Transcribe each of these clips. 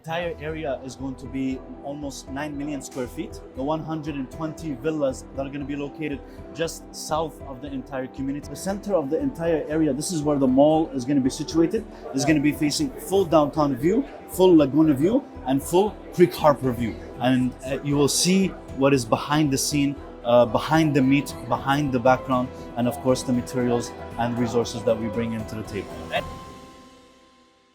entire area is going to be almost 9 million square feet. The 120 villas that are going to be located just south of the entire community. The center of the entire area, this is where the mall is going to be situated, is going to be facing full downtown view, full Laguna view, and full Creek Harbor view. And you will see what is behind the scene, behind the meat, behind the background, and of course the materials and resources that we bring into the table.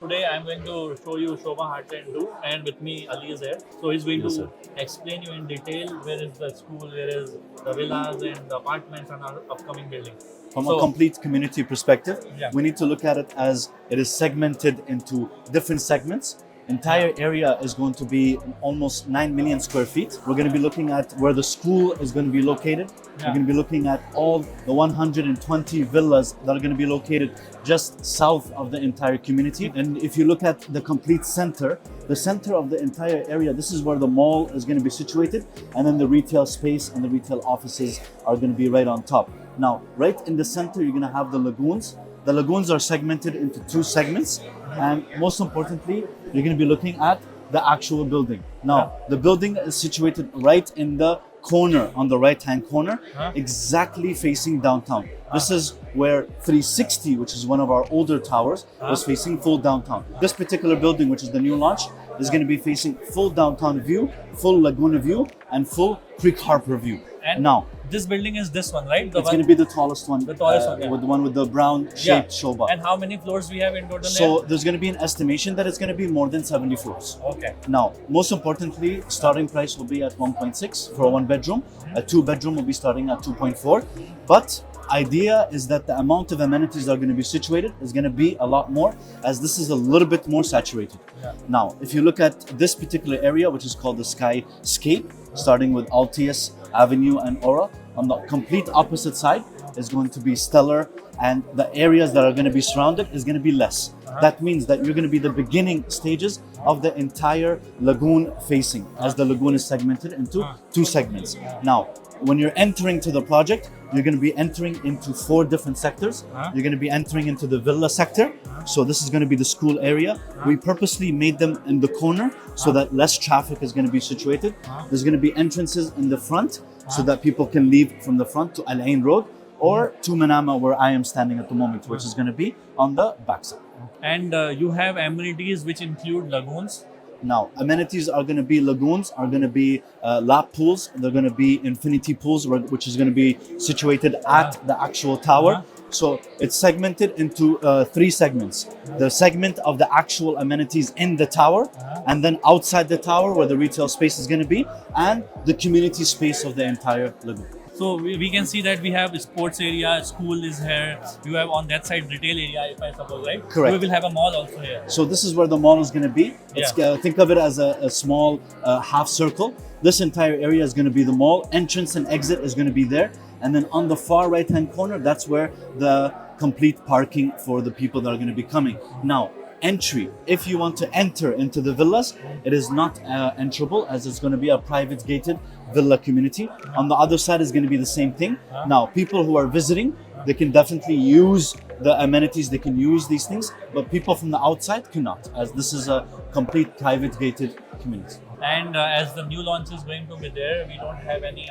Today I'm going to show you SOBHA Hartland II, and with me Ali is here. So he's going to explain you in detail where is the school, where is the villas and the apartments and our upcoming building. From a complete community perspective, we need to look at it as it is segmented into different segments. Entire area is going to be almost 9 million square feet. We're going to be looking at where the school is going to be located. We're going to be looking at all the 120 villas that are going to be located just south of the entire community. And if you look at the complete center, the center of the entire area, this is where the mall is going to be situated. And then the retail space and the retail offices are going to be right on top. Now, right in the center, you're going to have the lagoons. The lagoons are segmented into two segments. And most importantly, you're going to be looking at the actual building. Now, the building is situated right in the corner, on the right-hand corner, exactly facing downtown. This is where 360, which is one of our older towers, was facing full downtown. This particular building, which is the new launch, is going to be facing full downtown view, full Laguna view, and full Creek Harbor view. And now, this building is this one, right? It's going to be the tallest one. The tallest one, with the one with the brown-shaped shobha. And how many floors we have in total? So there's going to be an estimation that it's going to be more than 70 floors. Okay. Now, most importantly, starting price will be at 1.6 for a one-bedroom. A two-bedroom will be starting at 2.4. But idea is that the amount of amenities that are going to be situated is going to be a lot more, as this is a little bit more saturated. Now, if you look at this particular area, which is called the Skyscape, starting with Altius Avenue and Aura, on the complete opposite side is going to be Stellar, and the areas that are going to be surrounded is going to be less. That means that you're going to be the beginning stages of the entire lagoon facing, as the lagoon is segmented into two segments. Now, when you're entering to the project, you're going to be entering into 4 different sectors. You're going to be entering into the villa sector. So this is going to be the school area. We purposely made them in the corner so that less traffic is going to be situated. There's going to be entrances in the front so that people can leave from the front to Al Ain Road or to Manama, where I am standing at the moment, which is going to be on the backside. And you have amenities which include lagoons. Now, amenities are going to be lagoons, are going to be lap pools, they're going to be infinity pools, which is going to be situated at the actual tower. So it's segmented into 3 segments. The segment of the actual amenities in the tower, and then outside the tower where the retail space is going to be, and the community space of the entire lagoon. So we can see that we have a sports area, school is here, you have on that side retail area, if I suppose, right? Correct. We will have a mall also here. So this is where the mall is going to be. It's, think of it as a small half circle. This entire area is going to be the mall. Entrance and exit is going to be there. And then on the far right-hand corner, that's where the complete parking for the people that are going to be coming. Now, entry, if you want to enter into the villas, it is not enterable, as it's going to be a private gated villa community. On the other side is going to be the same thing. Now, people who are visiting, they can definitely use the amenities, they can use these things, but people from the outside cannot, as this is a complete private gated community. And as the new launch is going to be there, we don't have any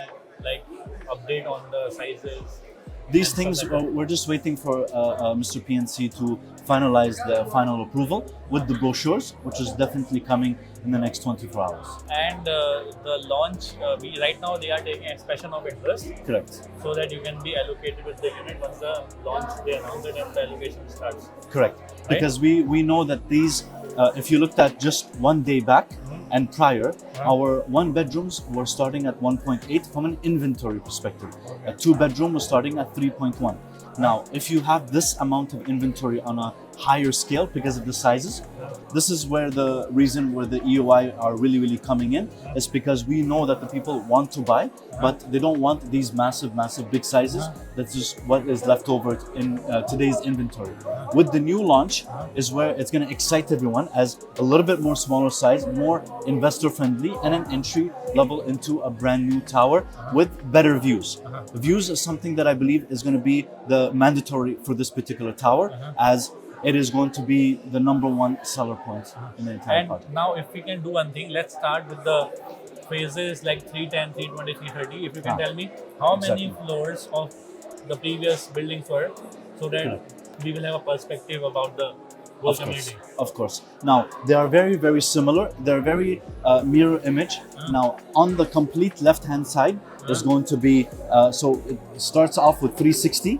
update on the sizes. These things, we're just waiting for Mr. PNC to finalize the final approval with the brochures, which is definitely coming in the next 24 hours. And the launch, right now they are taking expression of interest. Correct. So that you can be allocated with the unit once the launch, they announce it and the allocation starts. Correct. Right? Because we know that these, if you looked at just one day back, and prior, our 1-bedrooms were starting at 1.8 from an inventory perspective. A 2-bedroom was starting at 3.1. Now, if you have this amount of inventory on a higher scale because of the sizes, this is where the reason where the EOI are really coming in, is because we know that the people want to buy, but they don't want these massive big sizes. That's just what is left over in today's inventory. With the new launch is where it's going to excite everyone, as a little bit more smaller size, more investor friendly, and an entry level into a brand new tower with better views. Views is something that I believe is going to be the mandatory for this particular tower, as it is going to be the #1 seller point in the entire And project. now if we can do one thing, let's start with the phases like 310, 320, 330. If you can tell me how many floors of the previous buildings were, so that we will have a perspective about the whole community. Of course. Now, they are very, very similar. They're very mirror image. Now, on the complete left-hand side, is going to be, so it starts off with 360,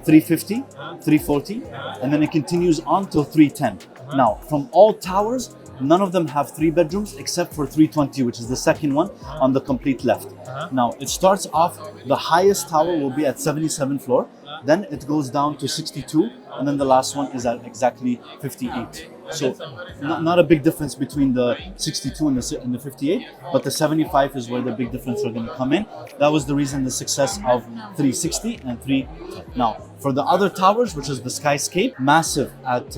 350, 340, and then it continues on till 310. Now, from all towers, none of them have 3 bedrooms except for 320, which is the second one on the complete left. Now, it starts off, the highest tower will be at 77th floor, then it goes down to 62, and then the last one is at exactly 58. So not a big difference between the 62 and the 58, but the 75 is where the big difference are going to come in. That was the reason the success of 360 and 3. Now, for the other towers, which is the Skyscape, massive at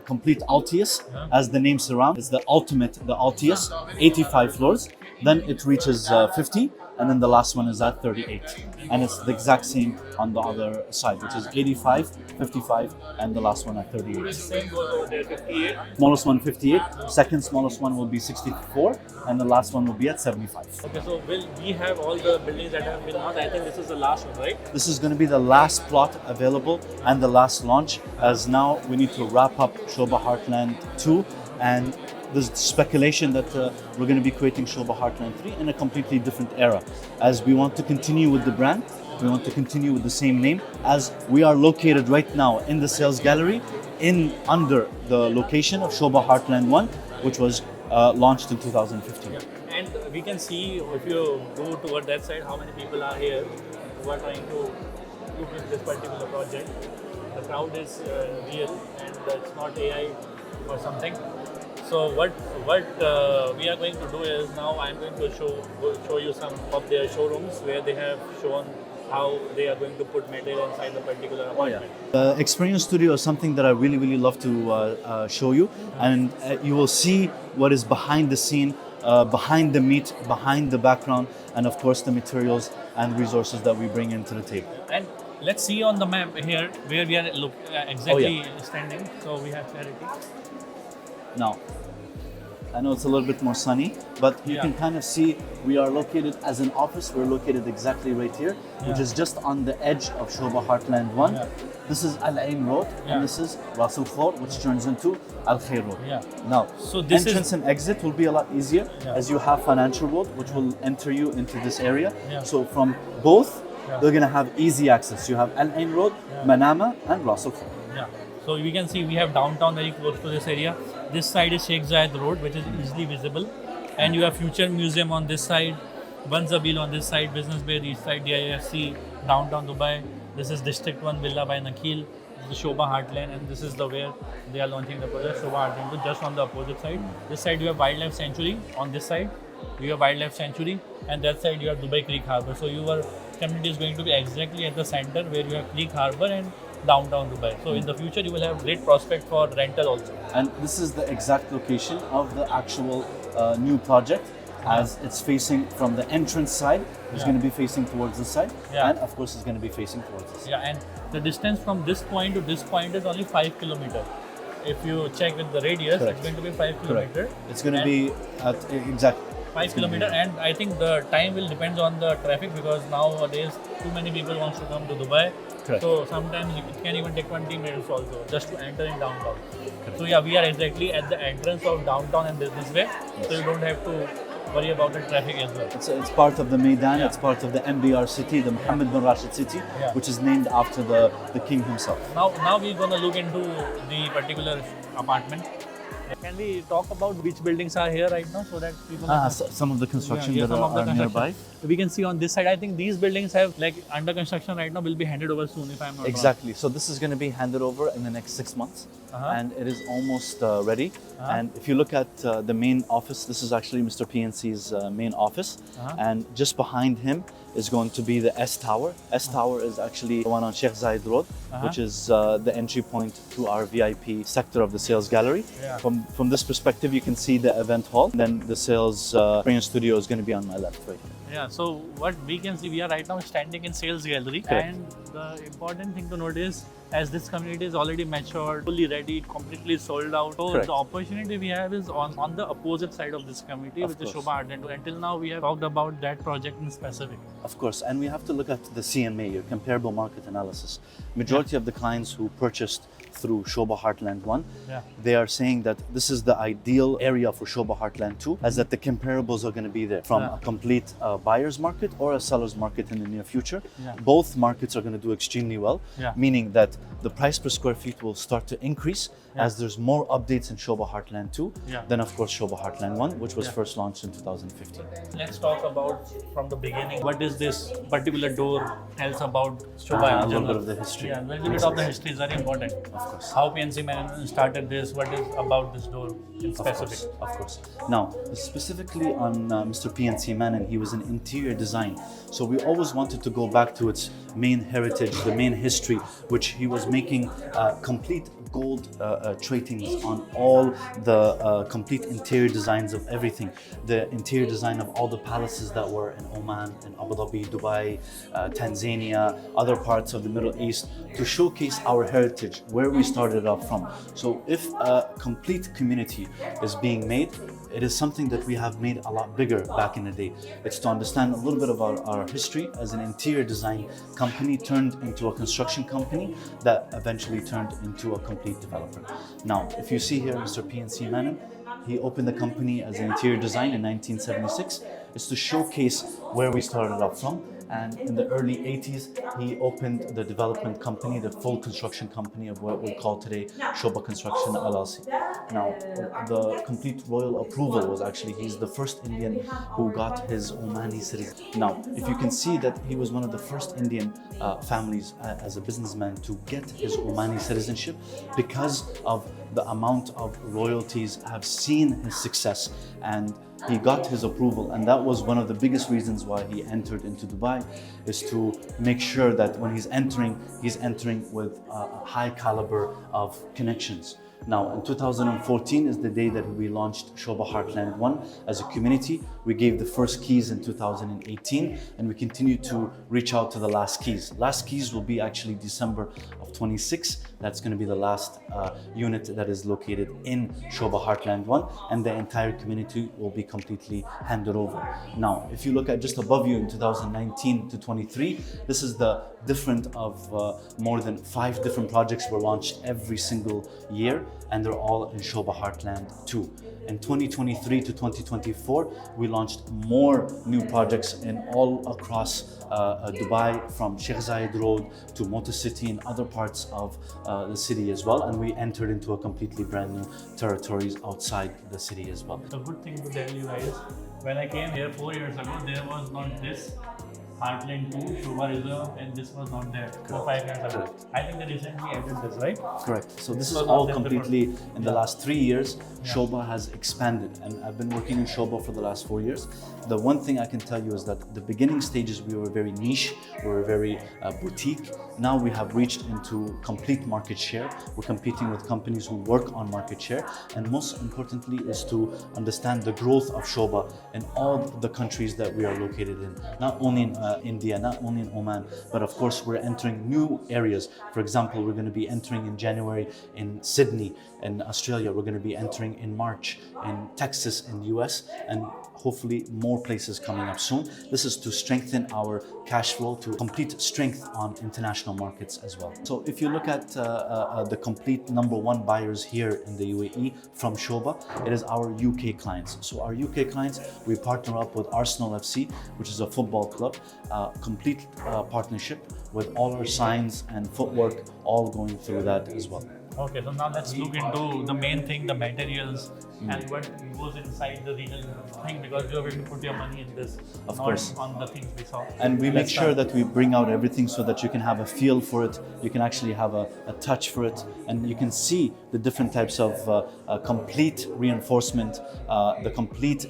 complete Altius, as the name Sourav, it's the ultimate, the Altius, 85 floors. Then it reaches 50, and then the last one is at 38. And it's the exact same on the other side, which is 85, 55, and the last one at 38. Same goes over there, 58. Smallest one 58, second smallest one will be 64, and the last one will be at 75. Okay, so will we have all the buildings that have been launched? I think this is the last one, right? This is going to be the last plot available and the last launch, as now we need to wrap up SOBHA Hartland II, and there's speculation that we're going to be creating SOBHA Hartland III in a completely different era, as we want to continue with the brand. We want to continue with the same name, as we are located right now in the sales gallery under the location of SOBHA Hartland I, which was launched in 2015. And we can see, if you go toward that side, how many people are here who are trying to look at this particular project. The crowd is real, and it's not AI or something. So what we are going to do is, now I'm going to show you some of their showrooms where they have shown how they are going to put material inside the particular apartment. The experience studio is something that I really love to show you, and you will see what is behind the scene, behind the meat, behind the background, and of course the materials and resources that we bring into the table. And let's see on the map here where we are exactly standing, so we have clarity. Now, I know it's a little bit more sunny, but you can kind of see we are located as an office. We're located exactly right here, which is just on the edge of SOBHA Hartland I. This is Al Ain Road, and this is Ras Al Khor, which turns into Al Khair Road. Now, so this entrance and exit will be a lot easier, as you have Financial Road, which will enter you into this area. So from both, they're going to have easy access. You have Al Ain Road, Manama, and Ras Al Khor. So we can see we have downtown very close to this area. This side is Sheikh Zayed Road, which is easily visible. And you have Future Museum on this side, Banzabil on this side, Business Bay, east side, DIFC, downtown Dubai. This is District 1 Villa by Nakhil, this is SOBHA Heartland, and this is the where they are launching the project, SOBHA Heartland 2, just on the opposite side. This side you have Wildlife Sanctuary, on this side you have Wildlife Sanctuary, and that side you have Dubai Creek Harbour. So your community is going to be exactly at the center where you have Creek Harbour and downtown Dubai. So in the future you will have great prospect for rental also. And this is the exact location of the actual new project, as it's facing from the entrance side. It's going to be facing towards this side, and of course it's going to be facing towards this side. And the distance from this point to this point is only 5 kilometers. If you check with the radius, it's going to be 5 kilometers. It's going to be at exactly 5 kilometers, and I think the time will depend on the traffic, because nowadays too many people wants to come to Dubai. So sometimes it can even take 20 minutes also just to enter in downtown. So yeah, we are exactly at the entrance of downtown and Business Bay, so you don't have to worry about the traffic as well. It's part of the Maidan, it's part of the MBR city, the Mohammed bin Rashid city, which is named after the king himself. Now we're going to look into the particular apartment. Can we talk about which buildings are here right now, so that people some of the construction that are nearby. We can see on this side, I think these buildings have under construction right now, will be handed over soon, if I'm not wrong. So this is going to be handed over in the next 6 months, and it is almost ready. And if you look at the main office, this is actually Mr. PNC's main office, and just behind him is going to be the S Tower. S Tower is actually the one on Sheikh Zayed Road, which is the entry point to our VIP sector of the sales gallery. From this perspective, you can see the event hall. Then the sales experience studio is going to be on my left, right here. So what we can see, we are right now standing in sales gallery, and the important thing to note is as this community is already matured, fully ready, completely sold out. So Correct. the opportunity we have is on the opposite side of this community, which is SOBHA Hartland II. Until now, we have talked about that project in specific. Of course, and we have to look at the CMA, your comparable market analysis. Majority of the clients who purchased through SOBHA Hartland I, they are saying that this is the ideal area for SOBHA Hartland II, as that the comparables are going to be there from a complete buyer's market or a seller's market in the near future. Both markets are going to do extremely well, meaning that the price per square feet will start to increase as there's more updates in SOBHA Hartland II than, of course, SOBHA Hartland I, which was first launched in 2015. Let's talk about from the beginning. What is this particular door tells about SOBHA? A little bit of the history. Yeah, a little bit of the history is very important. Of course. How PNC Man started this? What is about this door in specific? Of course. Now, specifically on Mr. PNC Manon, he was an interior design. So we always wanted to go back to its main heritage, the main history, which he was making complete gold tradings on all the complete interior designs of everything. The interior design of all the palaces that were in Oman, in Abu Dhabi, Dubai, Tanzania, other parts of the Middle East, to showcase our heritage, where we started off from. So if a complete community is being made, it is something that we have made a lot bigger back in the day. It's to understand a little bit about our history as an interior design company turned into a construction company that eventually turned into a complete developer. Now, if you see here Mr. PNC Manon, he opened the company as an interior design in 1976. It's to showcase where we started off from. And in the early 80s, he opened the development company, the full construction company of what we call today SOBHA Construction LLC. Now, the complete royal approval was actually, he's the first Indian who got his Omani citizenship. Now, if you can see that he was one of the first Indian families as a businessman to get his Omani citizenship because of the amount of royalties have seen his success, and he got his approval, and that was one of the biggest reasons why he entered into Dubai, is to make sure that when he's entering with a high caliber of connections. Now, in 2014 is the day that we launched SOBHA Hartland I as a community. We gave the first keys in 2018, and we continue to reach out to the last keys. Last keys will be actually December of 26. That's going to be the last unit that is located in SOBHA Hartland I, and the entire community will be completely handed over. Now, if you look at just above you in 2019 to 23, this is the different of more than 5 different projects were launched every single year, and they're all in SOBHA Hartland II. In 2023 to 2024, we launched more new projects in all across Dubai, from Sheikh Zayed Road to Motor City and other parts of the city as well. And we entered into a completely brand new territories outside the city as well. The good thing to tell you guys, when I came here 4 years ago, there was not this Hartland II, SOBHA Reserve, and this was not there 4 or 5 years ago. Correct. I think they recently added this, right? Correct. So this is all completely in the last 3 years. SOBHA has expanded, and I've been working in SOBHA for the last 4 years. The one thing I can tell you is that the beginning stages we were very niche, we were very boutique. Now we have reached into complete market share. We're competing with companies who work on market share, and most importantly is to understand the growth of SOBHA in all the countries that we are located in. Not only in India, not only in Oman, but of course we're entering new areas. For example, we're going to be entering in January in Sydney, in Australia. We're going to be entering in March in Texas, in the US, and hopefully more places coming up soon. This is to strengthen our cash flow, to complete strength on international markets as well. So if you look at the complete #1 buyers here in the UAE from SOBHA, it is our UK clients. So our UK clients, we partner up with Arsenal FC, which is a football club, complete partnership with all our signs and footwork all going through that as well. Okay, so now let's look into the main thing, the materials and what goes inside the real thing, because you're going to put your money in this, of not course, on the things we saw. And we make sure that we bring out everything so that you can have a feel for it, you can actually have a touch for it, and you can see the different types of complete reinforcement, the complete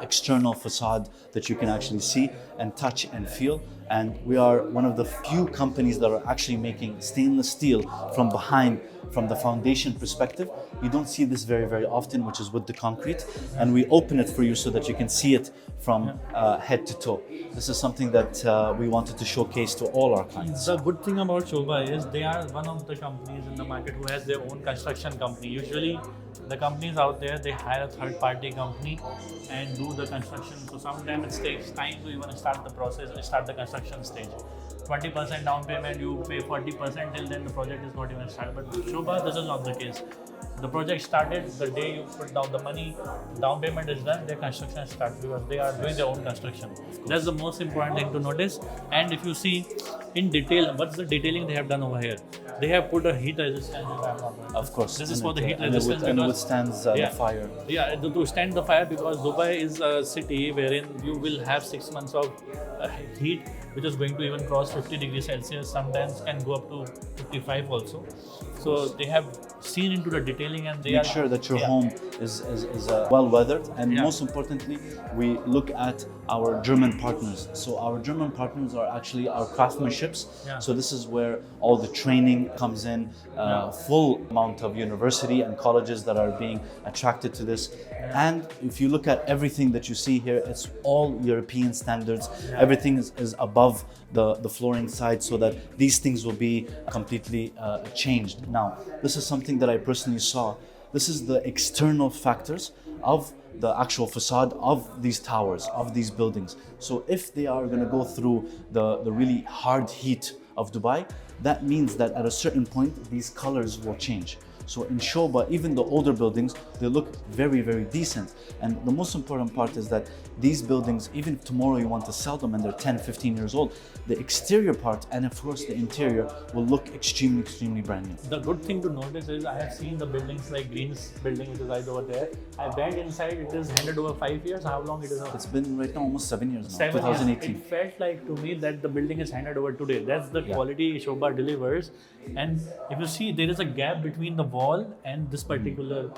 external facade that you can actually see and touch and feel. And we are one of the few companies that are actually making stainless steel from behind, from the foundation perspective. You don't see this very, very often, which is with the concrete. and we open it for you so that you can see it from head to toe. This is something that we wanted to showcase to all our clients. The good thing about SOBHA is they are one of the companies in the market who has their own construction company. Usually the companies out there, they hire a third party company and do the construction. So sometimes it takes time to even start the process, start the construction stage. 20% down payment, you pay 40%, till then the project is not even started. But SOBHA, this is not the case. The project started the day you put down the money, down payment is done, their construction starts because they are doing their own construction. That's the most important thing to notice. And if you see in detail, what's the detailing they have done over here? They have put a heat resistance. Of course. This is for the heat resistance. And it withstands the fire. Yeah, to stand the fire, because Dubai is a city wherein you will have 6 months of heat, which is going to even cross 50 degrees Celsius, sometimes can go up to 55 also. So they have seen into the detailing and they make sure that your home is well weathered, and most importantly, we look at our German partners. So our German partners are actually our craftsmanships. So this is where all the training comes in, full amount of university and colleges that are being attracted to this. And if you look at everything that you see here, it's all European standards. Everything is above the flooring side, so that these things will be completely changed. Now, this is something that I personally saw. This is the external factors of the actual facade of these towers, of these buildings. So if they are going to go through the really hard heat of Dubai, that means that at a certain point, these colors will change. So in SOBHA, even the older buildings, they look very, very decent. And the most important part is that these buildings, even if tomorrow you want to sell them and they're 10, 15 years old, the exterior part and of course the interior will look extremely, extremely brand new. The good thing to notice is I have seen the buildings like Green's building, which is right over there. I went inside, it is handed over 5 years. How long it is? It's been right now almost 7 years now, 7 2018. years. It felt like to me that the building is handed over today. That's the quality SOBHA delivers. And if you see, there is a gap between the wall and this particular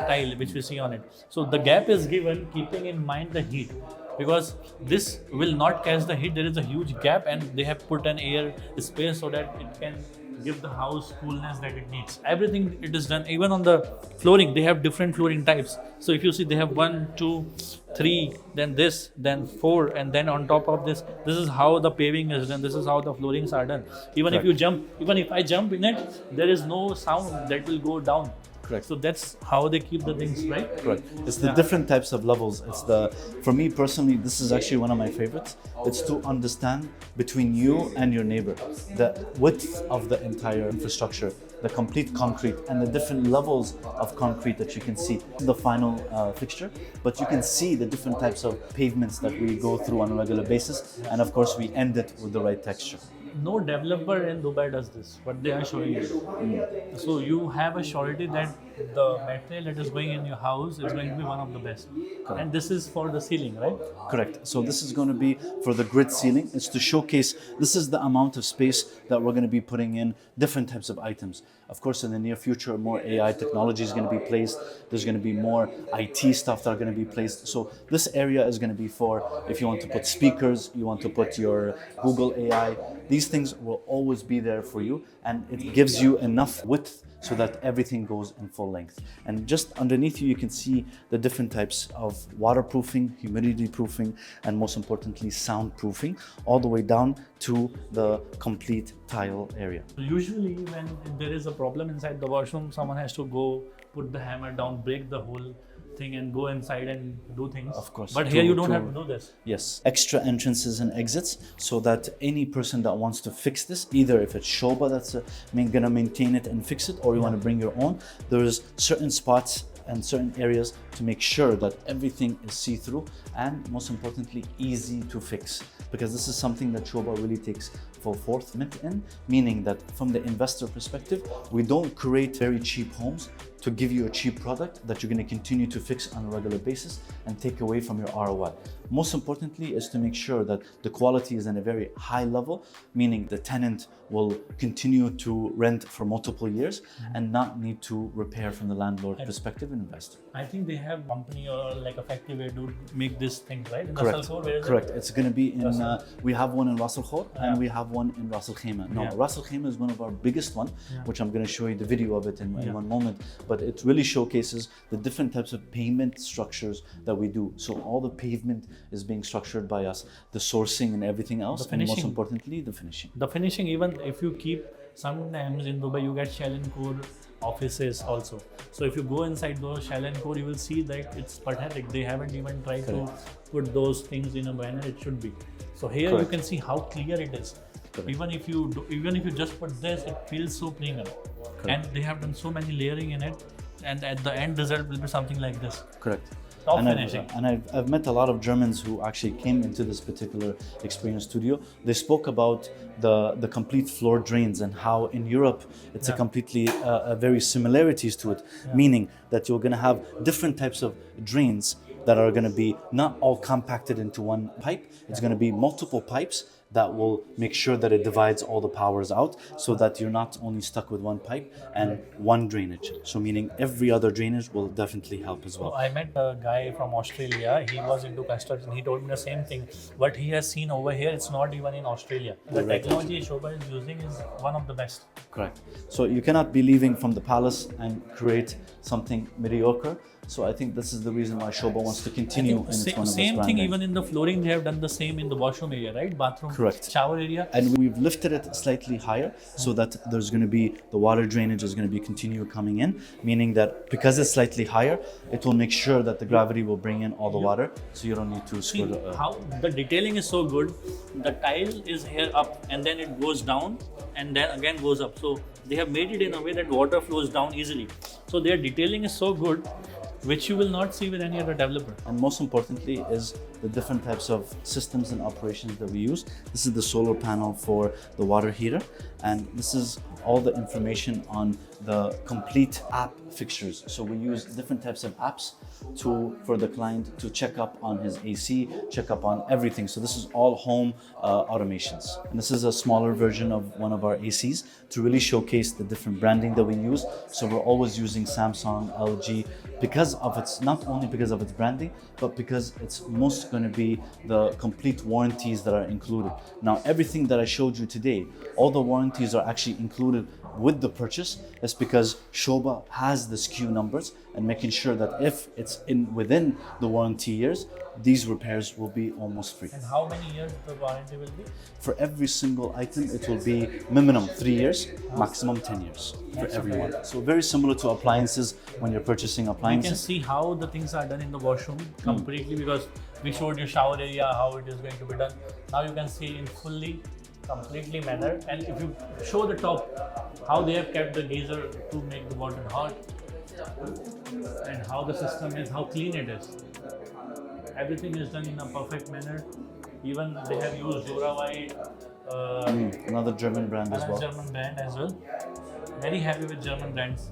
tile which we see on it. So the gap is given keeping in mind the heat, because this will not catch the heat. There is a huge gap and they have put an air space so that it can give the house coolness that it needs. Everything it is done. Even on the flooring, they have different flooring types. So if you see, they have 1, 2, 3, then this, then 4, and then on top of this, this is how the paving is done. This is how the floorings are done. Even if you jump, even if I jump in it, there is no sound that will go down. Correct. So that's how they keep the things, right? Correct. It's the different types of levels. For me personally, this is actually one of my favorites. It's to understand between you and your neighbor, the width of the entire infrastructure, the complete concrete, and the different levels of concrete that you can see in the final fixture. But you can see the different types of pavements that we go through on a regular basis. And of course, we end it with the right texture. No developer in Dubai does this, what they are showing you. So you have a surety that the material that is going in your house is going to be one of the best. Correct. And this is for the ceiling, right? Correct. So this is going to be for the grid ceiling. It's to showcase, this is the amount of space that we're going to be putting in different types of items. Of course, in the near future, more AI technology is going to be placed. There's going to be more IT stuff that are going to be placed. So this area is going to be for, if you want to put speakers, you want to put your Google AI, these things will always be there for you, and it gives you enough width so that everything goes in full length. And just underneath you, you can see the different types of waterproofing, humidity proofing, and most importantly, soundproofing, all the way down to the complete tile area. Usually when there is a problem inside the washroom, someone has to go put the hammer down, break the whole thing and go inside and do things. Of course. But here you don't have to do this. Yes. Extra entrances and exits so that any person that wants to fix this, either if it's SOBHA that's gonna maintain it and fix it, or you want to bring your own, there's certain spots and certain areas to make sure that everything is see-through and most importantly, easy to fix. Because this is something that SOBHA really takes full forthment in, meaning that from the investor perspective, we don't create very cheap homes to give you a cheap product that you're going to continue to fix on a regular basis and take away from your ROI. Most importantly is to make sure that the quality is in a very high level, meaning the tenant will continue to rent for multiple years and not need to repair from the landlord perspective and investor. I think they have company or like a factory where to make this thing, right? In Correct. Ras Al Khor, where is Correct. it? It's going to be in. We have one in Ras Al Khor and we have one in Ras Al Khaimah. Now, Yeah. Ras Al Khaimah is one of our biggest one, which I'm going to show you the video of it in Yeah. one moment. But it really showcases the different types of payment structures that we do. So all the pavement is being structured by us, the sourcing and everything else, and most finishing. importantly, the finishing. The finishing, even if you keep, sometimes in Dubai you get shell and core offices also. So if you go inside those shell and core, you will see that it's pathetic. They haven't even tried to put those things in a manner it should be. So here you can see how clear it is. Even if you just put this, it feels so premium. And they have done so many layering in it, and at the end result will be something like this. Correct. Top And finishing. I've met a lot of Germans who actually came into this particular experience studio. They spoke about the complete floor drains and how in Europe it's a completely very similarities to it, meaning that you're going to have different types of drains that are going to be not all compacted into one pipe. It's going to be multiple pipes that will make sure that it divides all the powers out so that you're not only stuck with one pipe and one drainage. So meaning every other drainage will definitely help as well. So I met a guy from Australia. He was into construction. He told me the same thing. What he has seen over here, it's not even in Australia. The technology SOBHA is using is one of the best. Correct. So you cannot be leaving from the palace and create something mediocre. So I think this is the reason why SOBHA wants to continue in its one of Same its thing branding. even in the flooring, they have done the same in the washroom area, right? Bathroom, Correct. shower area. And we've lifted it slightly higher so that there's going to be the water drainage is going to be continue coming in, meaning that because it's slightly higher, it will make sure that the gravity will bring in all the water, so you don't need to See squirt. how the detailing is so good. The tile is here up and then it goes down and then again goes up. So they have made it in a way that water flows down easily. So their detailing is so good, which you will not see with any other developer. And most importantly is the different types of systems and operations that we use. This is the solar panel for the water heater, and this is all the information on the complete app fixtures. So we use different types of apps for the client to check up on his AC, check up on everything. So this is all home automations. And this is a smaller version of one of our ACs to really showcase the different branding that we use. So we're always using Samsung, LG, because of its, not only because of its branding, but because it's most going to be the complete warranties that are included. Now, everything that I showed you today, all the warranties are actually included with the purchase. That's because SOBHA has the SKU numbers and making sure that if it's within the warranty years, these repairs will be almost free. And how many years the warranty will be? For every single item, it will be minimum 3 years, maximum 10 years for everyone. So very similar to appliances when you're purchasing You can appliances. see how the things are done in the washroom completely because we showed you shower area, how it is going to be done. Now you can see in completely manner. And if you show the top, how they have kept the geyser to make the water hot and how the system is, how clean it is. Everything is done in a perfect manner. Even they have used Sourav, Another German brand as well. German brand as well. Very happy with German brands.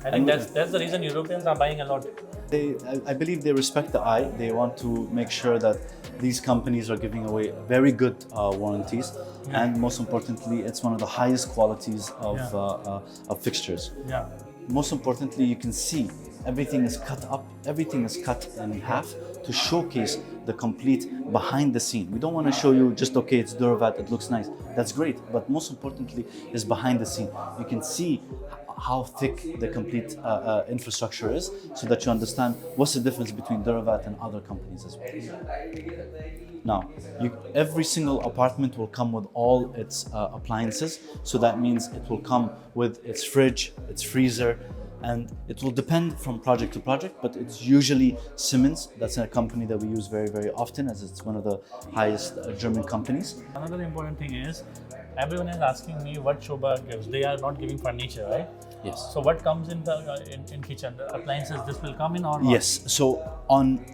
I think that's the reason Europeans are buying a lot. I believe they respect the eye. They want to make sure that these companies are giving away very good warranties, and most importantly, it's one of the highest qualities of fixtures. Yeah. Most importantly, you can see everything is cut up, everything is cut in half to showcase the complete behind the scene. We don't want to show you just, okay, it's Duravat, it looks nice. That's great, but most importantly is behind the scene. You can see how thick the complete infrastructure is so that you understand what's the difference between Duravat and other companies as well. Now, every single apartment will come with all its appliances. So that means it will come with its fridge, its freezer, and it will depend from project to project, but it's usually Siemens. That's a company that we use very, very often as it's one of the highest German companies. Another important thing is, everyone is asking me what SOBHA gives. They are not giving furniture, right? Yes. So what comes in the in kitchen? The appliances, this will come in or not? Yes. So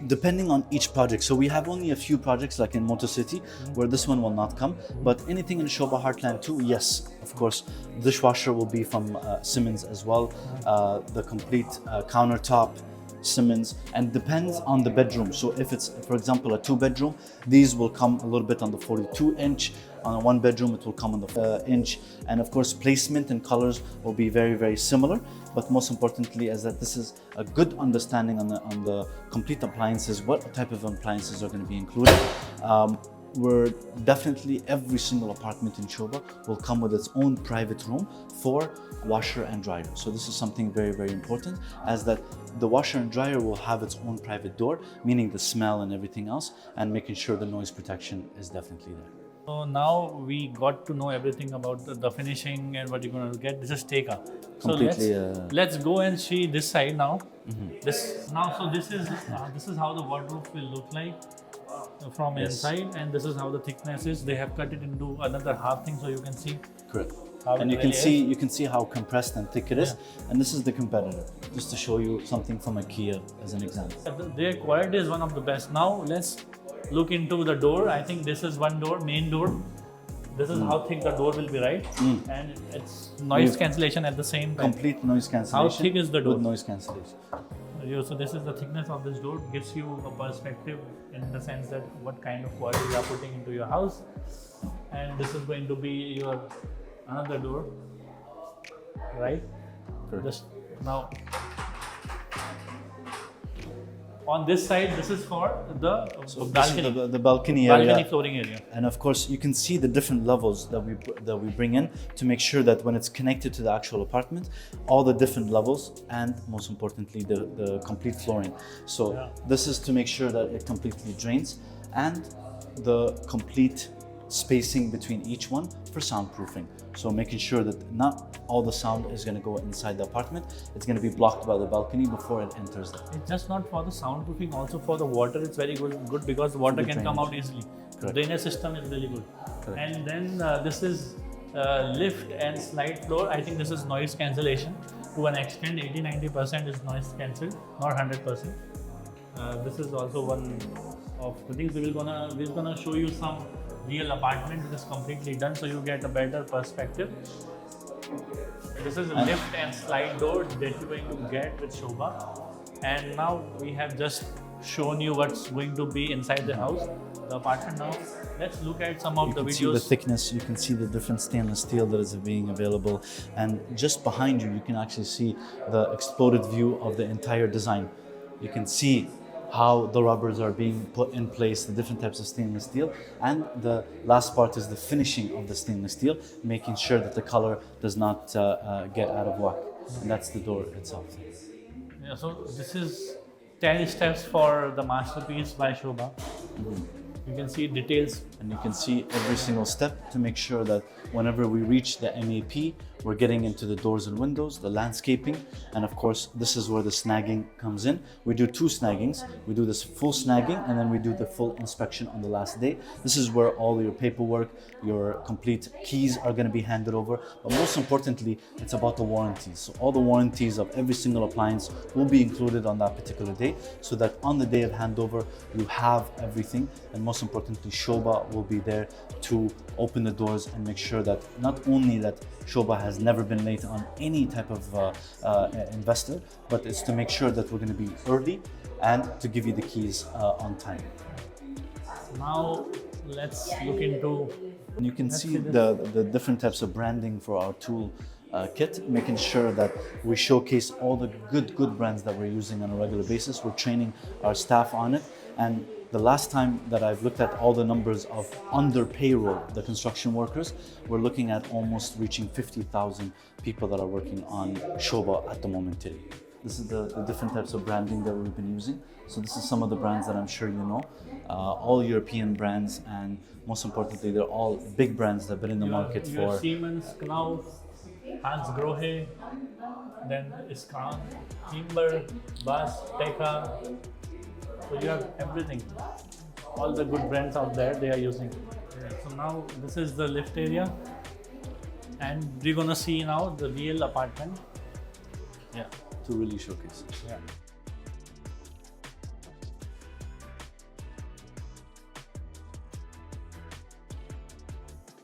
depending on each project. So we have only a few projects like in Motor City where this one will not come. But anything in SOBHA Hartland II, yes, of course. Dishwasher will be from Siemens as well. The complete countertop, Siemens, and depends on the bedroom. So if it's, for example, a 2-bedroom, these will come a little bit on the 42-inch. On a 1-bedroom, it will come on the inch. And of course, placement and colors will be very, very similar. But most importantly is that this is a good understanding on the complete appliances, what type of appliances are going to be included. We're definitely, every single apartment in SOBHA will come with its own private room for washer and dryer. So this is something very, very important, as that the washer and dryer will have its own private door, meaning the smell and everything else, and making sure the noise protection is definitely there. So now we got to know everything about the finishing and what you're going to get. This is Teka. So let's go and see this side now. This is how the wardrobe will look like from inside, and this is how the thickness is. They have cut it into another half thing, so you can see. Correct. And you can see how compressed and thick it is. And this is the competitor, just to show you something from IKEA as an example. Their quality is one of the best. Now let's look into the door. I think this is one door, main door. This is how thick the door will be, right? And it's noise cancellation at the same time. Complete noise cancellation. How thick is the door? With noise cancellation. So this is the thickness of this door. Gives you a perspective in the sense that what kind of quality you are putting into your house. And this is going to be your another door, right? Correct. Just now. On this side, this is for the balcony. The balcony area. Balcony flooring area. And of course, you can see the different levels that we bring in to make sure that when it's connected to the actual apartment, all the different levels, and most importantly, the complete flooring. So this is to make sure that it completely drains, and the complete spacing between each one for soundproofing. So making sure that not all the sound is going to go inside the apartment. It's going to be blocked by the balcony before it enters there. It's just not for the soundproofing, also for the water. It's very good because the water can come out easily. The drainage system is really good. Correct. And then this is lift and slide floor. I think this is noise cancellation to an extent. 80-90% is noise cancelled, not 100%. This is also one of the things we're gonna show you some real apartment that is completely done, so you get a better perspective. This is a lift and slide door that you're going to get with SOBHA. And now we have just shown you what's going to be inside the house, the apartment. Now let's look at some of the videos. You can see the thickness, you can see the different stainless steel that is being available, and just behind you, you can actually see the exploded view of the entire design. You can see how the rubbers are being put in place, the different types of stainless steel, and the last part is the finishing of the stainless steel, making sure that the color does not get out of whack, and that's the door itself. Yeah, so this is 10 steps for the masterpiece by SOBHA. You can see details, and you can see every single step to make sure that whenever we reach the MAP, we're getting into the doors and windows, the landscaping, and of course, this is where the snagging comes in. We do 2 snaggings. We do this full snagging, and then we do the full inspection on the last day. This is where all your paperwork, your complete keys are going to be handed over. But most importantly, it's about the warranties. So all the warranties of every single appliance will be included on that particular day, so that on the day of handover, you have everything. And most importantly, SOBHA will be there to open the doors and make sure that not only that SOBHA has never been late on any type of investor, but it's to make sure that we're going to be early and to give you the keys on time. Now let's look into. You can see the different types of branding for our tool kit, making sure that we showcase all the good brands that we're using on a regular basis. We're training our staff on it, and the last time that I've looked at all the numbers of under payroll, the construction workers, we're looking at almost reaching 50,000 people that are working on SOBHA at the moment today. This is the different types of branding that we've been using. So this is some of the brands that I'm sure you know, all European brands, and most importantly, they're all big brands that have been in the market for Siemens, Knauf, Hans Grohe, then Iskan, Timber, Bas, Teka. So you have everything. All the good brands out there, they are using. So now this is the lift area, and we're gonna see now the real apartment. To really showcase it. Yeah.